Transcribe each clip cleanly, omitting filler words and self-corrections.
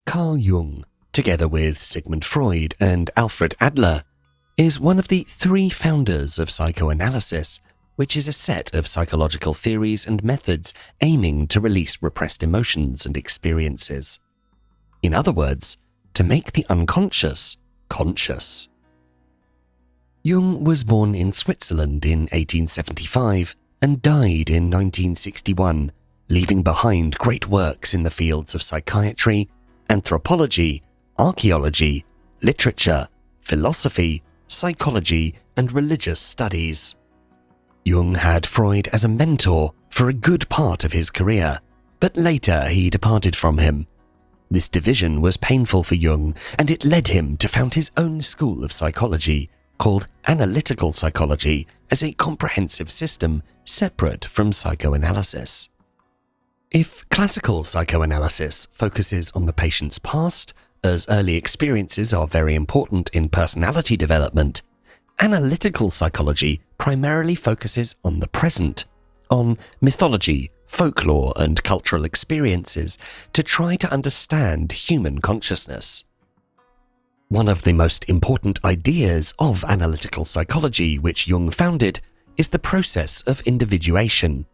Carl Jung, together with Sigmund Freud and Alfred Adler, is one of the three founders of psychoanalysis, which is a set of psychological theories and methods aiming to release repressed emotions and experiences. In other words, to make the unconscious conscious. Jung was born in Switzerland in 1875 and died in 1961, leaving behind great works in the fields of psychiatry, anthropology, archaeology, literature, philosophy, psychology, and religious studies. Jung had Freud as a mentor for a good part of his career, but later he departed from him. This division was painful for Jung, and it led him to found his own school of psychology, called analytical psychology, as a comprehensive system separate from psychoanalysis. If classical psychoanalysis focuses on the patient's past, as early experiences are very important in personality development, analytical psychology primarily focuses on the present, on mythology, folklore, and cultural experiences to try to understand human consciousness. One of the most important ideas of analytical psychology which Jung founded is the process of individuation,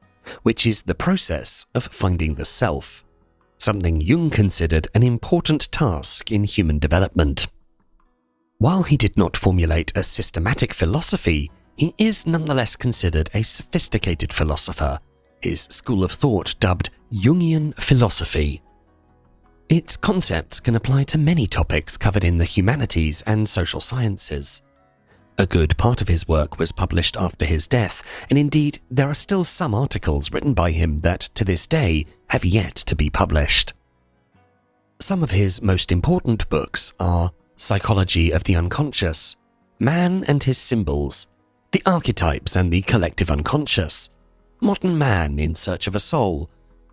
which is the process of finding the self, something Jung considered an important task in human development. While he did not formulate a systematic philosophy, he is nonetheless considered a sophisticated philosopher, his school of thought dubbed Jungian philosophy. Its concepts can apply to many topics covered in the humanities and social sciences. A good part of his work was published after his death, and indeed there are still some articles written by him that, to this day, have yet to be published. Some of his most important books are Psychology of the Unconscious, Man and His Symbols, The Archetypes and the Collective Unconscious, Modern Man in Search of a Soul,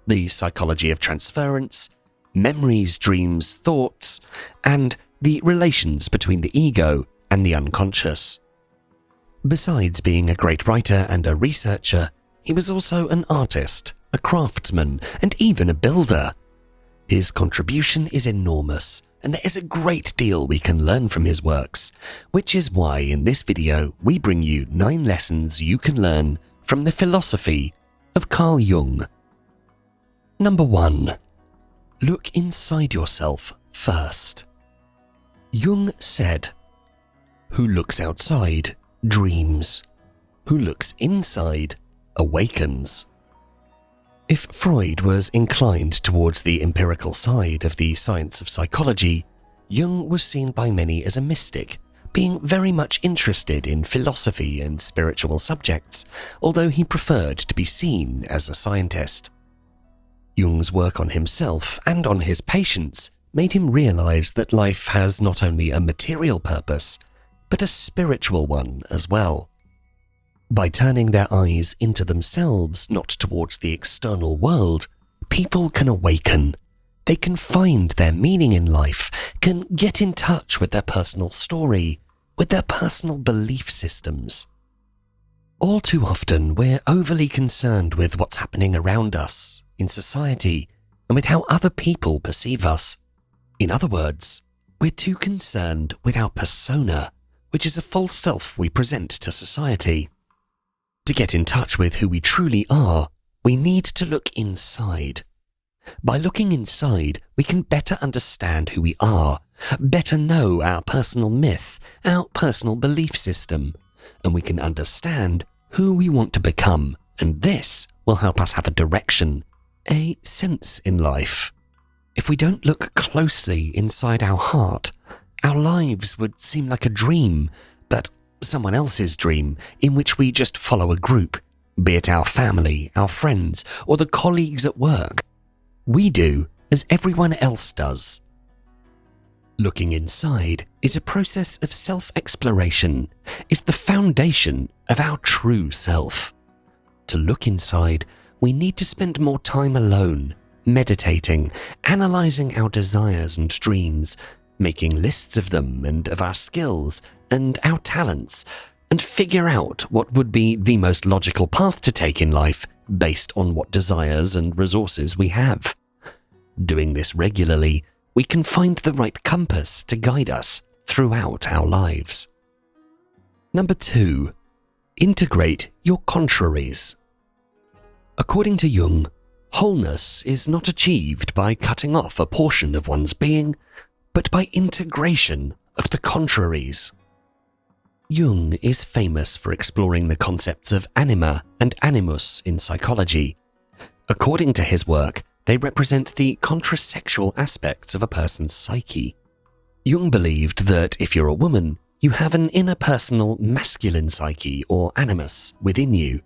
The Psychology of Transference, Memories, Dreams, Thoughts, and The Relations Between the Ego and the Unconscious. Besides being a great writer and a researcher, he was also an artist, a craftsman, and even a builder. His contribution is enormous, and there is a great deal we can learn from his works, which is why in this video we bring you 9 lessons you can learn from the philosophy of Carl Jung. Number 1. Look inside yourself first. Jung said, "Who looks outside dreams. Who looks inside awakens." If Freud was inclined towards the empirical side of the science of psychology, Jung was seen by many as a mystic, being very much interested in philosophy and spiritual subjects, although he preferred to be seen as a scientist. Jung's work on himself and on his patients made him realize that life has not only a material purpose, but a spiritual one as well. By turning their eyes into themselves, not towards the external world, people can awaken. They can find their meaning in life, can get in touch with their personal story, with their personal belief systems. All too often, we're overly concerned with what's happening around us, in society, and with how other people perceive us. In other words, we're too concerned with our persona, which is a false self we present to society. To get in touch with who we truly are, we need to look inside. By looking inside, we can better understand who we are, better know our personal myth, our personal belief system, and we can understand who we want to become, and this will help us have a direction, a sense in life. If we don't look closely inside our heart, our lives would seem like a dream, but someone else's dream in which we just follow a group, be it our family, our friends, or the colleagues at work. We do as everyone else does. Looking inside is a process of self-exploration, is the foundation of our true self. To look inside, we need to spend more time alone, meditating, analyzing our desires and dreams, making lists of them and of our skills and our talents, and figure out what would be the most logical path to take in life based on what desires and resources we have. Doing this regularly we can find the right compass to guide us throughout our lives. Number 2. Integrate your contraries. According to Jung, wholeness is not achieved by cutting off a portion of one's being, but by integration of the contraries. Jung is famous for exploring the concepts of anima and animus in psychology. According to his work, they represent the contrasexual aspects of a person's psyche. Jung believed that if you're a woman, you have an interpersonal masculine psyche or animus within you.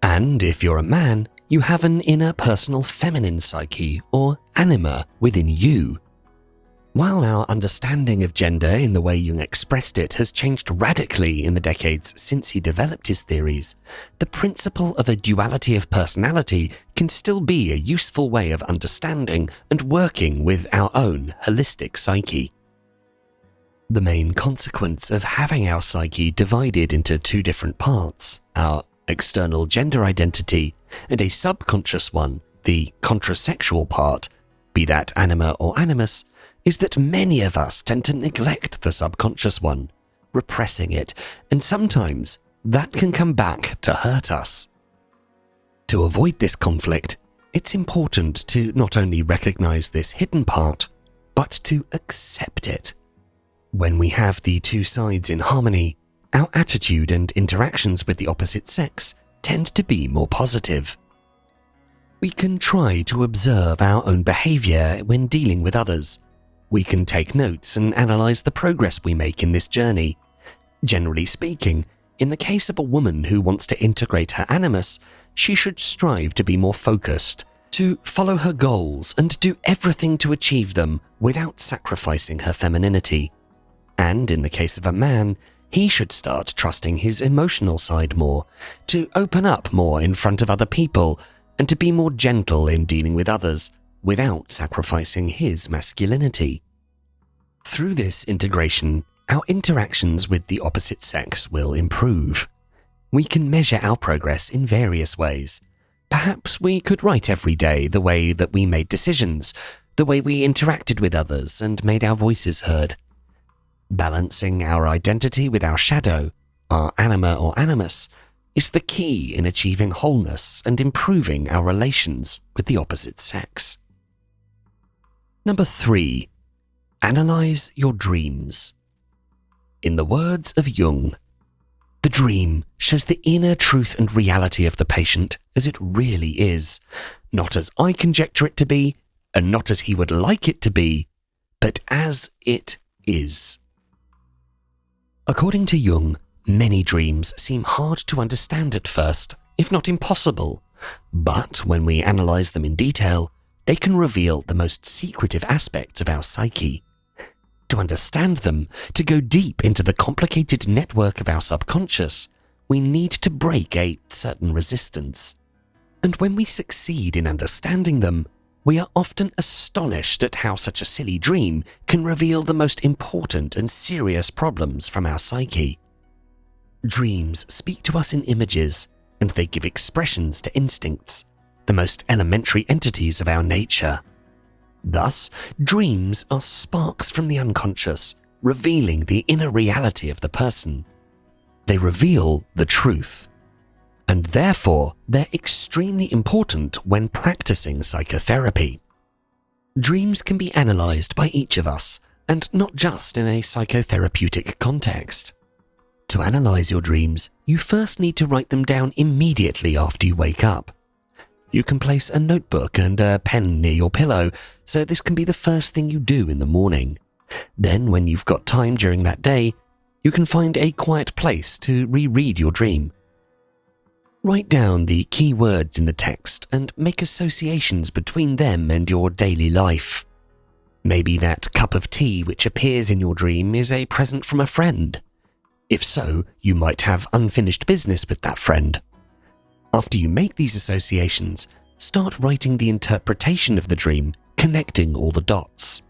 And if you're a man, you have an interpersonal feminine psyche or anima within you. While our understanding of gender in the way Jung expressed it has changed radically in the decades since he developed his theories, the principle of a duality of personality can still be a useful way of understanding and working with our own holistic psyche. The main consequence of having our psyche divided into two different parts, our external gender identity and a subconscious one, the contrasexual part, be that anima or animus, is that many of us tend to neglect the subconscious one, repressing it, and sometimes that can come back to hurt us. To avoid this conflict, it's important to not only recognize this hidden part, but to accept it. When we have the two sides in harmony, our attitude and interactions with the opposite sex tend to be more positive. We can try to observe our own behavior when dealing with others. We can take notes and analyze the progress we make in this journey. Generally speaking, in the case of a woman who wants to integrate her animus, she should strive to be more focused, to follow her goals and do everything to achieve them without sacrificing her femininity. And in the case of a man, he should start trusting his emotional side more, to open up more in front of other people, and to be more gentle in dealing with others, without sacrificing his masculinity. Through this integration, our interactions with the opposite sex will improve. We can measure our progress in various ways. Perhaps we could write every day the way that we made decisions, the way we interacted with others and made our voices heard. Balancing our identity with our shadow, our anima or animus, is the key in achieving wholeness and improving our relations with the opposite sex. Number 3. Analyze your dreams. In the words of Jung, the dream shows the inner truth and reality of the patient as it really is, not as I conjecture it to be, and not as he would like it to be, but as it is. According to Jung, many dreams seem hard to understand at first, if not impossible, but when we analyze them in detail, they can reveal the most secretive aspects of our psyche. To understand them, to go deep into the complicated network of our subconscious, we need to break a certain resistance. And when we succeed in understanding them, we are often astonished at how such a silly dream can reveal the most important and serious problems from our psyche. Dreams speak to us in images, and they give expressions to instincts, the most elementary entities of our nature. Thus, dreams are sparks from the unconscious, revealing the inner reality of the person. They reveal the truth. And therefore, they're extremely important when practicing psychotherapy. Dreams can be analyzed by each of us, and not just in a psychotherapeutic context. To analyze your dreams, you first need to write them down immediately after you wake up. You can place a notebook and a pen near your pillow, so this can be the first thing you do in the morning. Then, when you've got time during that day, you can find a quiet place to reread your dream. Write down the key words in the text and make associations between them and your daily life. Maybe that cup of tea which appears in your dream is a present from a friend. If so, you might have unfinished business with that friend. After you make these associations, start writing the interpretation of the dream, connecting all the dots.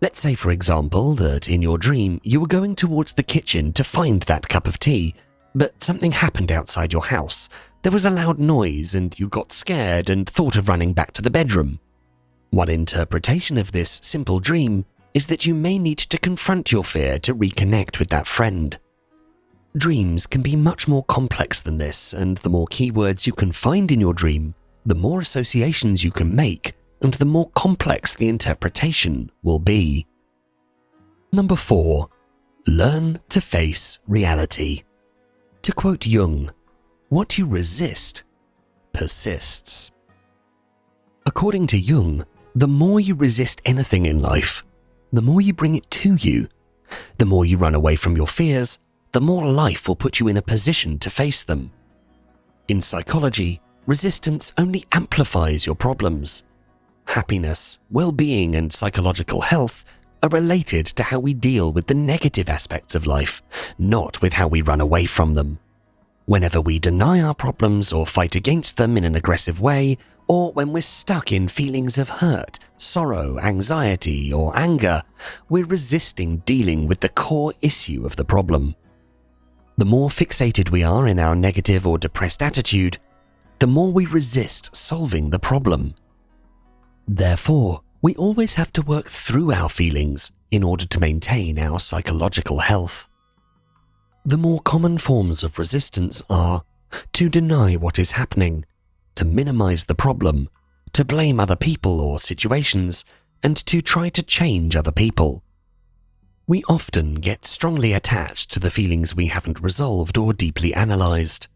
Let's say, for example, that in your dream you were going towards the kitchen to find that cup of tea, but something happened outside your house. There was a loud noise and you got scared and thought of running back to the bedroom. One interpretation of this simple dream is that you may need to confront your fear to reconnect with that friend. Dreams can be much more complex than this, and the more keywords you can find in your dream, the more associations you can make, and the more complex the interpretation will be. Number 4. Learn to face reality. To quote Jung, "What you resist persists." According to Jung, the more you resist anything in life, the more you bring it to you. The more you run away from your fears, the more life will put you in a position to face them. In psychology, resistance only amplifies your problems. Happiness, well-being, and psychological health are related to how we deal with the negative aspects of life, not with how we run away from them. Whenever we deny our problems or fight against them in an aggressive way, or when we're stuck in feelings of hurt, sorrow, anxiety, or anger, we're resisting dealing with the core issue of the problem. The more fixated we are in our negative or depressed attitude, the more we resist solving the problem. Therefore, we always have to work through our feelings in order to maintain our psychological health. The more common forms of resistance are to deny what is happening, to minimize the problem, to blame other people or situations, and to try to change other people. We often get strongly attached to the feelings we haven't resolved or deeply analyzed.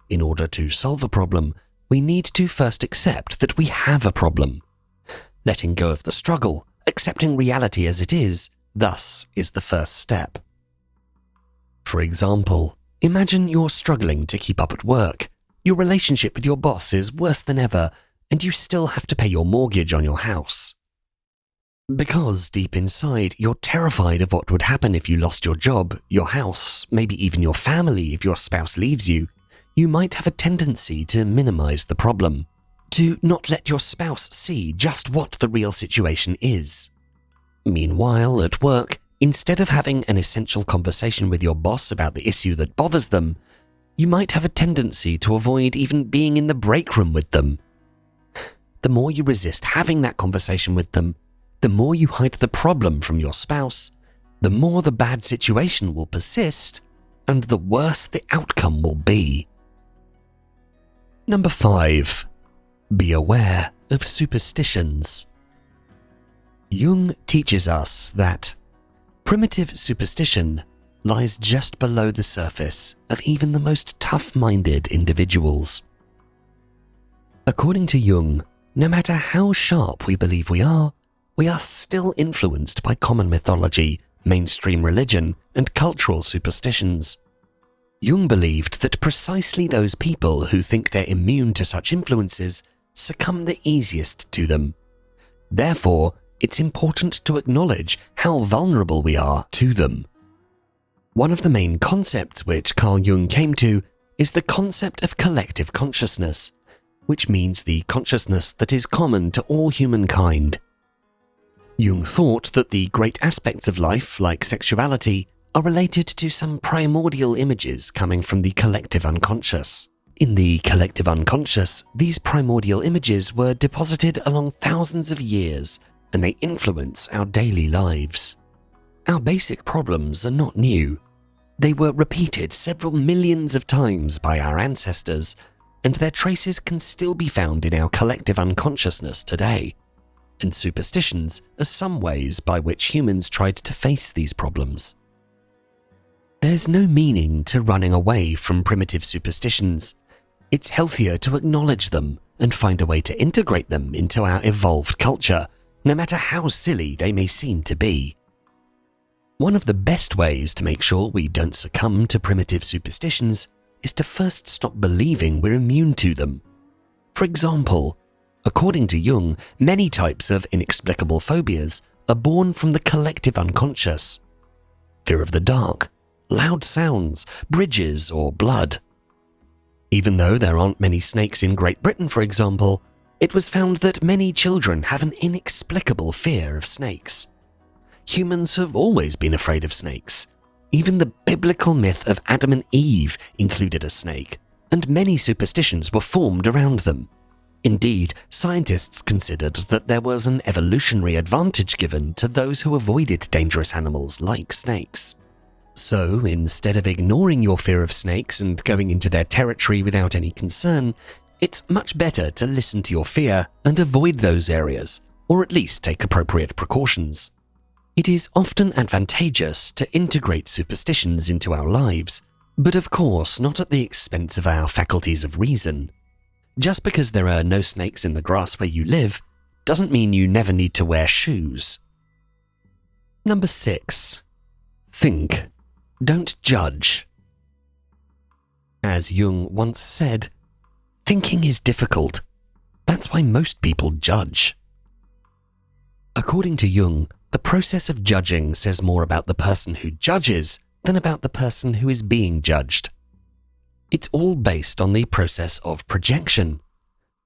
In order to solve a problem, we need to first accept that we have a problem. Letting go of the struggle, accepting reality as it is, thus is the first step. For example, imagine you're struggling to keep up at work. Your relationship with your boss is worse than ever, and you still have to pay your mortgage on your house. Because deep inside, you're terrified of what would happen if you lost your job, your house, maybe even your family if your spouse leaves you, you might have a tendency to minimize the problem, to not let your spouse see just what the real situation is. Meanwhile, at work, instead of having an essential conversation with your boss about the issue that bothers them, you might have a tendency to avoid even being in the break room with them. The more you resist having that conversation with them, the more you hide the problem from your spouse, the more the bad situation will persist, and the worse the outcome will be. Number 5. Be aware of superstitions. Jung teaches us that primitive superstition lies just below the surface of even the most tough-minded individuals. According to Jung, no matter how sharp we believe we are still influenced by common mythology, mainstream religion, and cultural superstitions. Jung believed that precisely those people who think they're immune to such influences succumb the easiest to them. Therefore, it's important to acknowledge how vulnerable we are to them. One of the main concepts which Carl Jung came to is the concept of collective consciousness, which means the consciousness that is common to all humankind. Jung thought that the great aspects of life, like sexuality, are related to some primordial images coming from the collective unconscious. In the collective unconscious, these primordial images were deposited along thousands of years, and they influence our daily lives. Our basic problems are not new. They were repeated several millions of times by our ancestors, and their traces can still be found in our collective unconsciousness today. And superstitions are some ways by which humans tried to face these problems. There's no meaning to running away from primitive superstitions. It's healthier to acknowledge them and find a way to integrate them into our evolved culture, no matter how silly they may seem to be. One of the best ways to make sure we don't succumb to primitive superstitions is to first stop believing we're immune to them. For example, according to Jung, many types of inexplicable phobias are born from the collective unconscious. Fear of the dark, loud sounds, bridges, or blood. Even though there aren't many snakes in Great Britain, for example, it was found that many children have an inexplicable fear of snakes. Humans have always been afraid of snakes. Even the biblical myth of Adam and Eve included a snake, and many superstitions were formed around them. Indeed, scientists considered that there was an evolutionary advantage given to those who avoided dangerous animals like snakes. So, instead of ignoring your fear of snakes and going into their territory without any concern, it's much better to listen to your fear and avoid those areas, or at least take appropriate precautions. It is often advantageous to integrate superstitions into our lives, but of course not at the expense of our faculties of reason. Just because there are no snakes in the grass where you live, doesn't mean you never need to wear shoes. Number 6. Think. Don't judge. As Jung once said, thinking is difficult. That's why most people judge. According to Jung, the process of judging says more about the person who judges than about the person who is being judged. It's all based on the process of projection.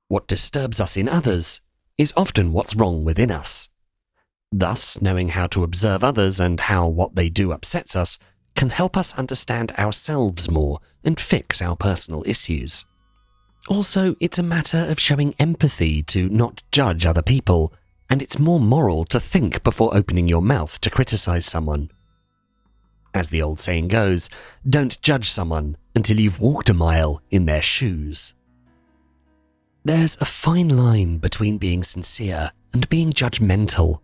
What disturbs us in others is often what's wrong within us. Thus, knowing how to observe others and how what they do upsets us can help us understand ourselves more and fix our personal issues. Also, it's a matter of showing empathy to not judge other people, and it's more moral to think before opening your mouth to criticize someone. As the old saying goes, don't judge someone until you've walked a mile in their shoes. There's a fine line between being sincere and being judgmental.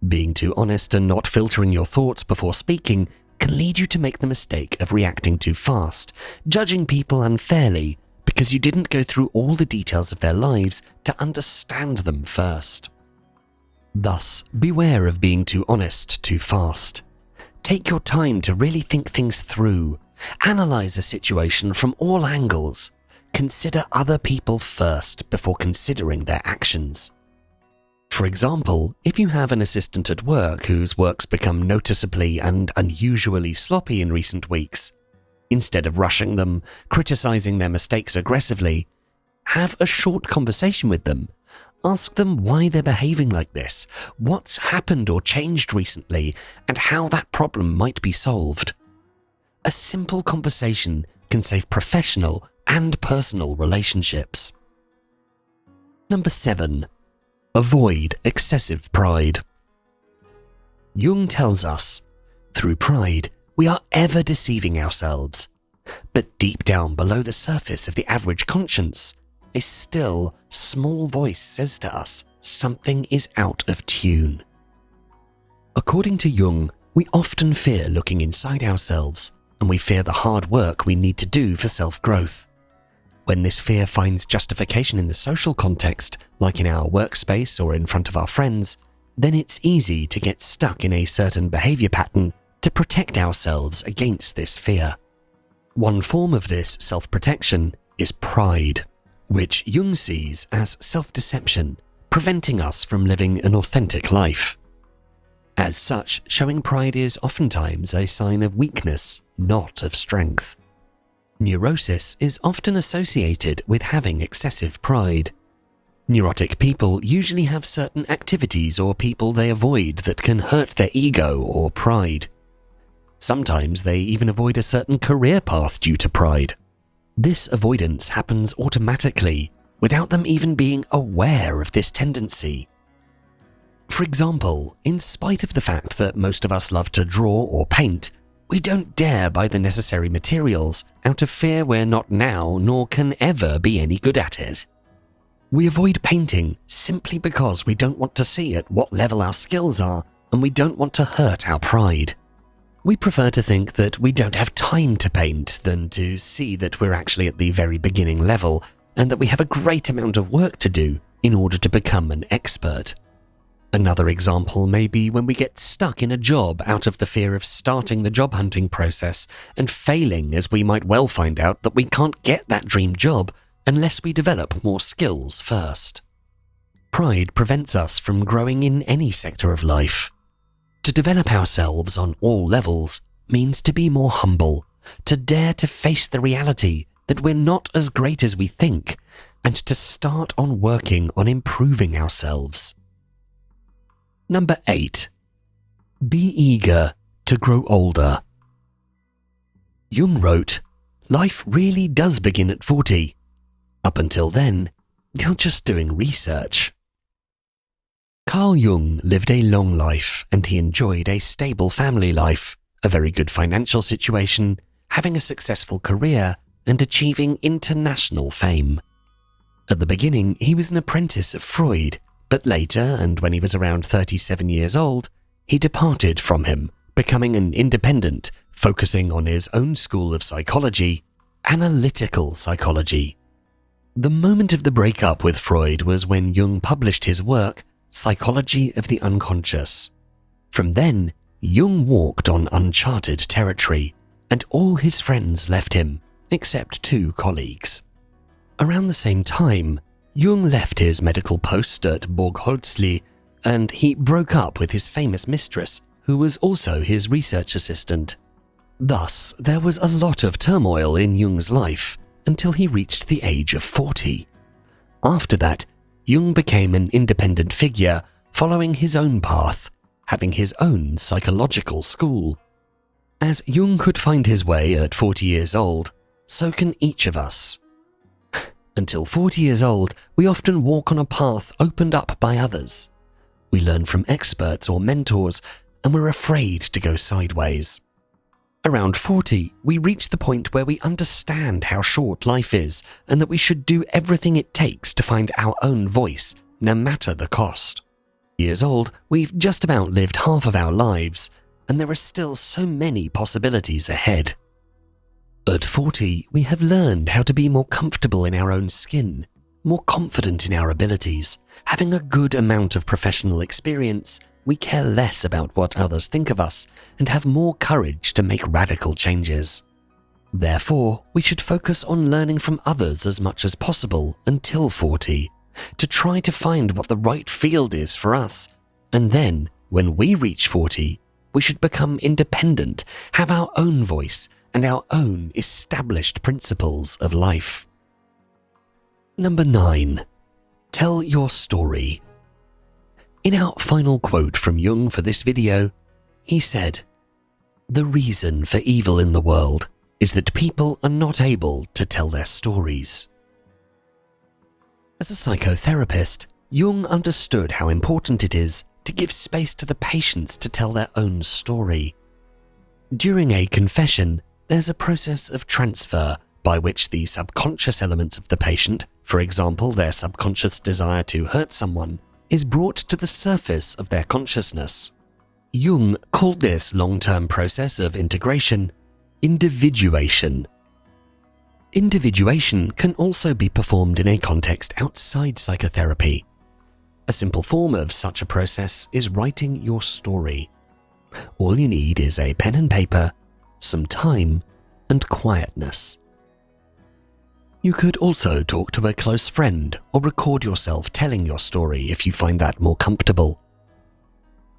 Being too honest and not filtering your thoughts before speaking can lead you to make the mistake of reacting too fast, judging people unfairly because you didn't go through all the details of their lives to understand them first. Thus, beware of being too honest too fast. Take your time to really think things through. Analyze a situation from all angles. Consider other people first before considering their actions. For example, if you have an assistant at work whose work's become noticeably and unusually sloppy in recent weeks, instead of rushing them, criticizing their mistakes aggressively, have a short conversation with them. Ask them why they're behaving like this, what's happened or changed recently, and how that problem might be solved. A simple conversation can save professional and personal relationships. Number 7. Avoid excessive pride. Jung tells us, through pride, we are ever deceiving ourselves. But deep down below the surface of the average conscience, a still, small voice says to us something is out of tune. According to Jung, we often fear looking inside ourselves, and we fear the hard work we need to do for self-growth. When this fear finds justification in the social context, like in our workspace or in front of our friends, then it's easy to get stuck in a certain behavior pattern to protect ourselves against this fear. One form of this self-protection is pride, which Jung sees as self-deception, preventing us from living an authentic life. As such, showing pride is oftentimes a sign of weakness, not of strength. Neurosis is often associated with having excessive pride. Neurotic people usually have certain activities or people they avoid that can hurt their ego or pride. Sometimes they even avoid a certain career path due to pride. This avoidance happens automatically, without them even being aware of this tendency. For example, in spite of the fact that most of us love to draw or paint, we don't dare buy the necessary materials out of fear we're not now nor can ever be any good at it. We avoid painting simply because we don't want to see at what level our skills are and we don't want to hurt our pride. We prefer to think that we don't have time to paint than to see that we're actually at the very beginning level and that we have a great amount of work to do in order to become an expert. Another example may be when we get stuck in a job out of the fear of starting the job hunting process and failing, as we might well find out that we can't get that dream job unless we develop more skills first. Pride prevents us from growing in any sector of life. To develop ourselves on all levels means to be more humble, to dare to face the reality that we're not as great as we think, and to start on working on improving ourselves. Number 8. Be eager to grow older. Jung wrote, "Life really does begin at 40. Up until then, You're just doing research. Carl Jung lived a long life and he enjoyed a stable family life, a very good financial situation, having a successful career, and achieving international fame. At the beginning, he was an apprentice of Freud, but later, and when he was around 37 years old, he departed from him, becoming an independent, focusing on his own school of psychology, analytical psychology. The moment of the breakup with Freud was when Jung published his work, Psychology of the Unconscious. From then, Jung walked on uncharted territory, and all his friends left him, except 2 colleagues. Around the same time, Jung left his medical post at Burgholzli, and he broke up with his famous mistress, who was also his research assistant. Thus, there was a lot of turmoil in Jung's life until he reached the age of 40. After that, Jung became an independent figure, following his own path, having his own psychological school. As Jung could find his way at 40 years old, so can each of us. Until 40 years old, we often walk on a path opened up by others. We learn from experts or mentors, and we're afraid to go sideways. Around 40, we reach the point where we understand how short life is and that we should do everything it takes to find our own voice, no matter the cost. Years old, we've just about lived half of our lives, and there are still so many possibilities ahead. At 40, we have learned how to be more comfortable in our own skin, more confident in our abilities, having a good amount of professional experience. We care less about what others think of us and have more courage to make radical changes. Therefore, we should focus on learning from others as much as possible until 40, to try to find what the right field is for us, and then, when we reach 40, we should become independent, have our own voice and our own established principles of life. Number 9. Tell your story. In our final quote from Jung for this video, he said, "The reason for evil in the world is that people are not able to tell their stories." As a psychotherapist, Jung understood how important it is to give space to the patients to tell their own story. During a confession, there's a process of transfer by which the subconscious elements of the patient, for example their subconscious desire to hurt someone, is brought to the surface of their consciousness. Jung called this long-term process of integration individuation. Individuation can also be performed in a context outside psychotherapy. A simple form of such a process is writing your story. All you need is a pen and paper, some time, and quietness. You could also talk to a close friend or record yourself telling your story if you find that more comfortable.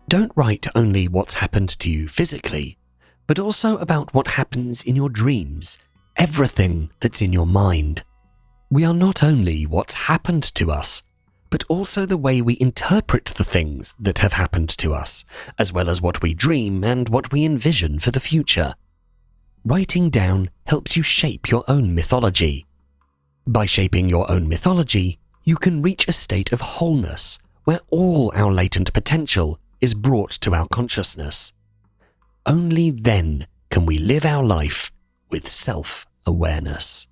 Don't write only what's happened to you physically, but also about what happens in your dreams, everything that's in your mind. We are not only what's happened to us, but also the way we interpret the things that have happened to us, as well as what we dream and what we envision for the future. Writing down helps you shape your own mythology. By shaping your own mythology, you can reach a state of wholeness where all our latent potential is brought to our consciousness. Only then can we live our life with self-awareness.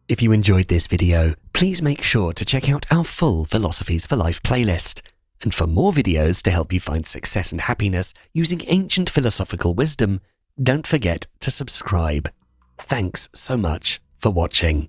If you enjoyed this video, please make sure to check out our full Philosophies for Life playlist. And for more videos to help you find success and happiness using ancient philosophical wisdom, don't forget to subscribe. Thanks so much for watching.